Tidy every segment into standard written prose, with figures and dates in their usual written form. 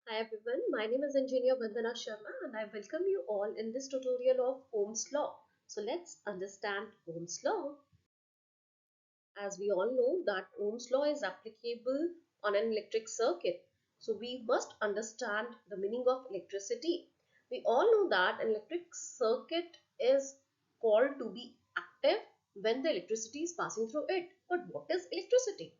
Hi everyone, my name is Engineer Vandana Sharma and I welcome you all in this tutorial of Ohm's Law. So let's understand Ohm's Law. As we all know that Ohm's Law is applicable on an electric circuit. So we must understand the meaning of electricity. We all know that an electric circuit is called to be active when the electricity is passing through it. But what is electricity?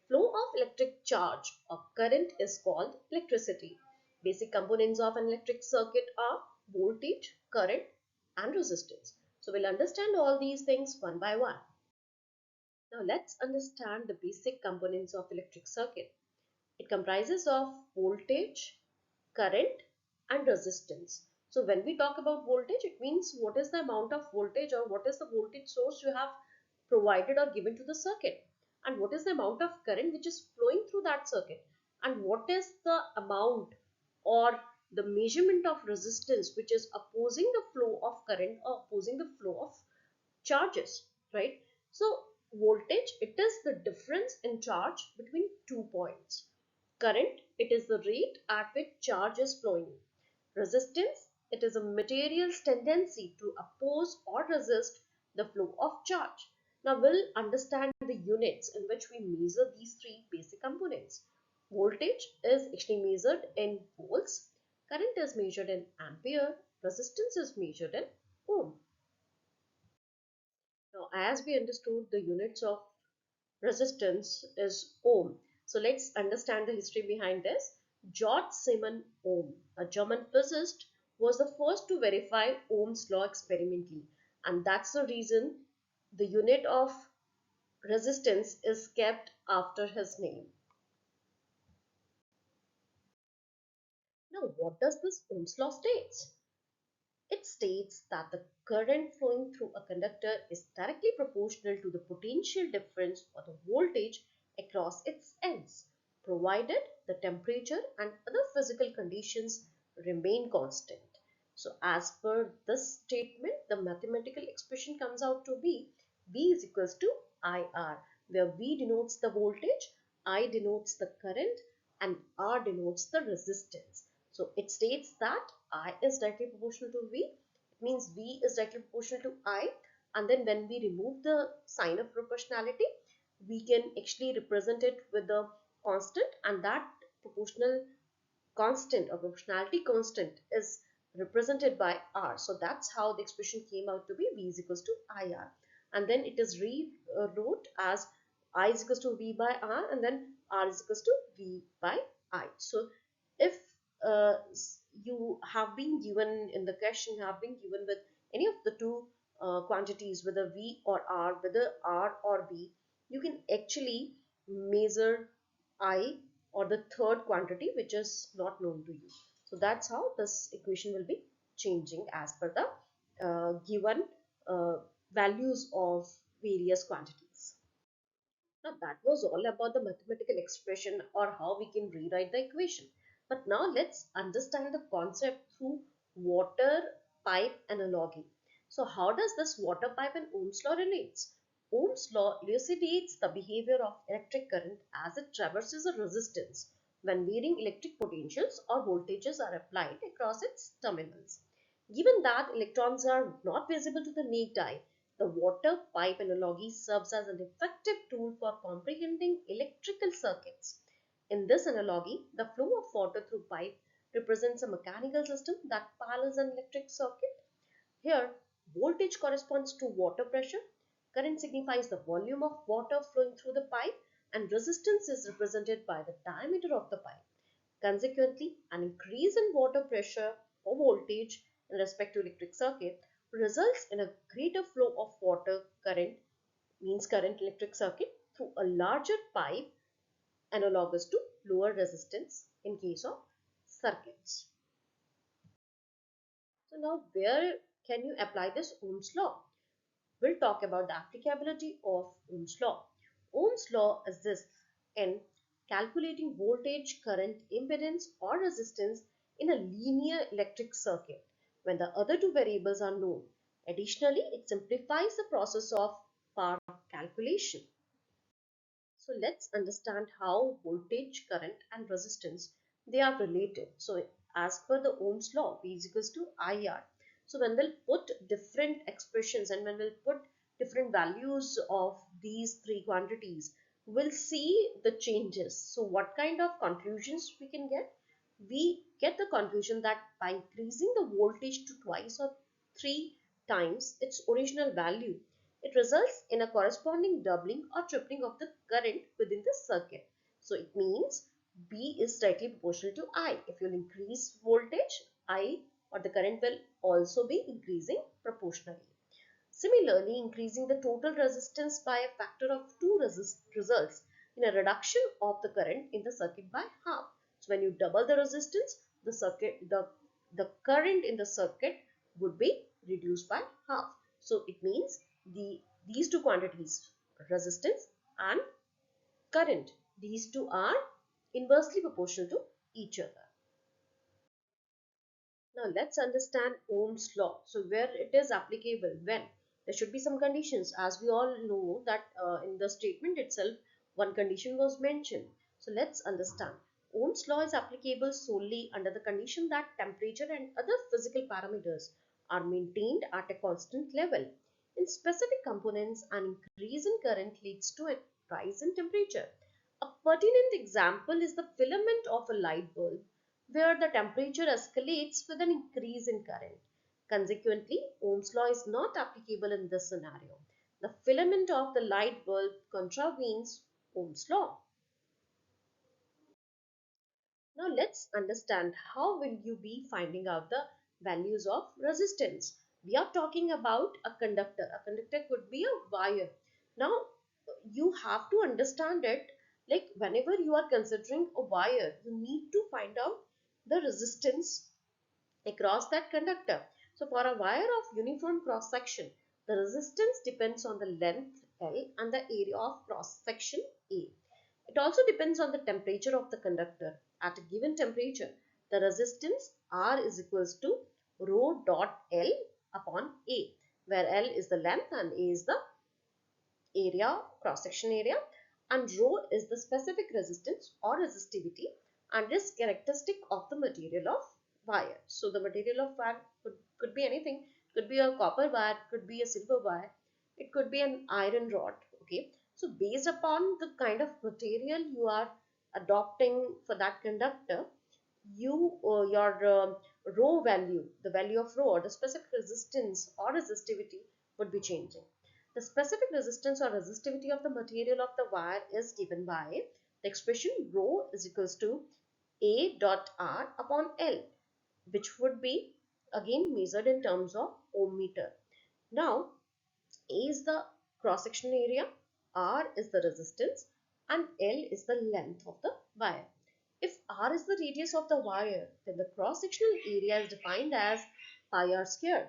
Flow of electric charge or current is called electricity. Basic components of an electric circuit are voltage, current, and resistance. So we'll understand all these things one by one. Now let's understand the basic components of electric circuit. It comprises of voltage, current, and resistance. So when we talk about voltage, it means what is the amount of voltage or what is the voltage source you have provided or given to the circuit, and what is the amount of current which is flowing through that circuit, and what is the amount or the measurement of resistance which is opposing the flow of current or opposing the flow of charges, right? So voltage, it is the difference in charge between 2 points. Current, it is the rate at which charge is flowing. Resistance, it is a material's tendency to oppose or resist the flow of charge. Now we'll understand the units in which we measure these three basic components. Voltage is actually measured in volts, current is measured in ampere, resistance is measured in ohm. Now as we understood, the units of resistance is ohm. So let's understand the history behind this. George Simon Ohm, a German physicist, was the first to verify Ohm's law experimentally, and that's the reason the unit of resistance is kept after his name. Now, what does this Ohm's law states? It states that the current flowing through a conductor is directly proportional to the potential difference or the voltage across its ends, provided the temperature and other physical conditions remain constant. So as per this statement, the mathematical expression comes out to be V is equals to IR, where V denotes the voltage, I denotes the current, and R denotes the resistance. So it states that I is directly proportional to V. It means V is directly proportional to I. And then when we remove the sign of proportionality, we can actually represent it with the constant, and that proportional constant or proportionality constant is represented by R. So that's how the expression came out to be V is equals to IR. And then it is rewrote as I is equals to V by R, and then R is equals to V by I. So if uh, you have been given in the question, have been given with any of the two quantities, whether V or R, whether R or V, you can actually measure I or the third quantity which is not known to you. So that's how this equation will be changing as per the given uh, values of various quantities. Now that was all about the mathematical expression or how we can rewrite the equation. But now let's understand the concept through water pipe analogy. So how does this water pipe and Ohm's law relates? Ohm's law elucidates the behavior of electric current as it traverses a resistance when varying electric potentials or voltages are applied across its terminals. Given that electrons are not visible to the naked eye, the water pipe analogy serves as an effective tool for comprehending electrical circuits. In this analogy, the flow of water through pipe represents a mechanical system that powers an electric circuit. Here, voltage corresponds to water pressure, current signifies the volume of water flowing through the pipe, and resistance is represented by the diameter of the pipe. Consequently, an increase in water pressure or voltage in respect to electric circuit results in a greater flow of water current, means current electric circuit, through a larger pipe, analogous to lower resistance in case of circuits. So now where can you apply this Ohm's law? We'll talk about the applicability of Ohm's law. Ohm's law assists in calculating voltage, current, impedance, or resistance in a linear electric circuit when the other two variables are known. Additionally, it simplifies the process of power calculation. So let's understand how voltage, current, and resistance They are related. So as per the Ohm's law, V is equals to IR. So when we'll put different expressions and when we'll put different values of these three quantities, we'll see the changes. So what kind of conclusions we can get? We get the conclusion that by increasing the voltage to twice or three times its original value, it results in a corresponding doubling or tripling of the current within the circuit. So it means B is directly proportional to I. If you increase voltage, I or the current will also be increasing proportionally. Similarly, increasing the total resistance by a factor of 2 results in a reduction of the current in the circuit by half. So when you double the resistance, the current in the circuit would be reduced by half. So it means these two quantities, resistance and current, these two are inversely proportional to each other. Now let's understand Ohm's law. So where it is applicable, when there should be some conditions, as we all know that in the statement itself one condition was mentioned. So let's understand. Ohm's law is applicable solely under the condition that temperature and other physical parameters are maintained at a constant level. In specific components, an increase in current leads to a rise in temperature. A pertinent example is the filament of a light bulb, where the temperature escalates with an increase in current. Consequently, Ohm's law is not applicable in this scenario. The filament of the light bulb contravenes Ohm's law. Now let's understand how will you be finding out the values of resistance. We are talking about a conductor. A conductor could be a wire. Now you have to understand it, like whenever you are considering a wire, you need to find out the resistance across that conductor. So for a wire of uniform cross section, the resistance depends on the length L and the area of cross section A. It also depends on the temperature of the conductor. At a given temperature, the resistance R is equals to rho dot L upon A, where L is the length and A is the area, cross section area, and rho is the specific resistance or resistivity and is characteristic of the material of wire. So the material of wire could be anything, could be a copper wire, could be a silver wire, it could be an iron rod. Okay, so based upon the kind of material you are adopting for that conductor, your rho value, the value of rho or the specific resistance or resistivity would be changing. The specific resistance or resistivity of the material of the wire is given by the expression rho is equals to A dot R upon L, which would be again measured in terms of ohm meter. Now, A is the cross-sectional area, R is the resistance, and L is the length of the wire. If R is the radius of the wire, then the cross-sectional area is defined as pi r squared.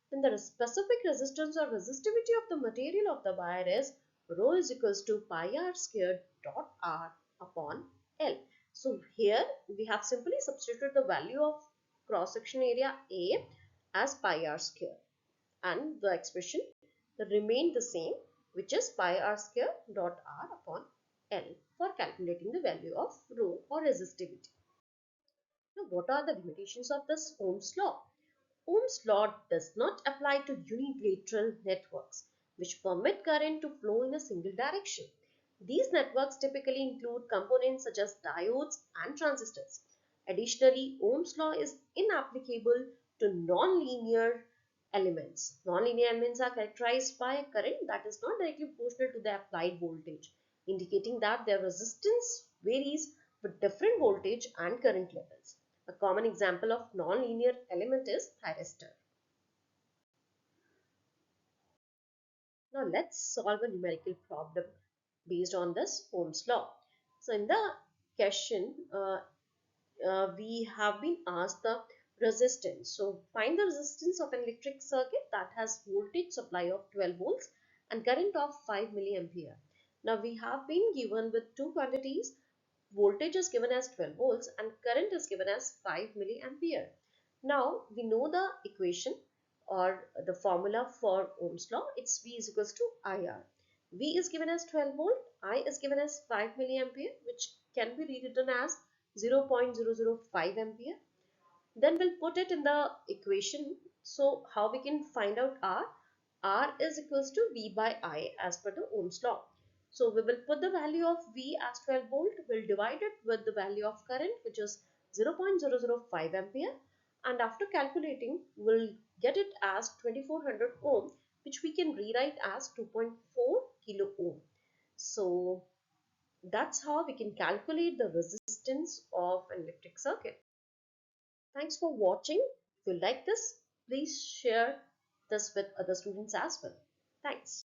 Then the specific resistance or resistivity of the material of the wire is rho is equals to pi r squared dot R upon L. So here we have simply substituted the value of cross-section area A as pi r squared, and the expression remained the same, which is pi r square dot R upon L for calculating the value of rho or resistivity. Now, what are the limitations of this Ohm's law? Ohm's law does not apply to unilateral networks which permit current to flow in a single direction. These networks typically include components such as diodes and transistors. Additionally, Ohm's law is inapplicable to non-linear elements. Non-linear elements are characterized by a current that is not directly proportional to the applied voltage, indicating that their resistance varies with different voltage and current levels. A common example of non-linear element is thyristor. Now let's solve a numerical problem based on this Ohm's law. So in the question, we have been asked the resistance. So find the resistance of an electric circuit that has voltage supply of 12 volts and current of 5 milliampere. Now we have been given with two quantities. Voltage is given as 12 volts and current is given as 5 milliampere. Now we know the equation or the formula for Ohm's law. It's V is equals to IR. V is given as 12 volt, I is given as 5 milliampere, which can be rewritten as 0.005 ampere. Then we'll put it in the equation. So how we can find out R? R is equals to V by I as per the Ohm's law. So we will put the value of V as 12 volt. We'll divide it with the value of current, which is 0.005 ampere. And after calculating, we'll get it as 2400 ohm, which we can rewrite as 2.4 kilo ohm. So that's how we can calculate the resistance of an electric circuit. Thanks for watching. If you like this, please share this with other students as well. Thanks.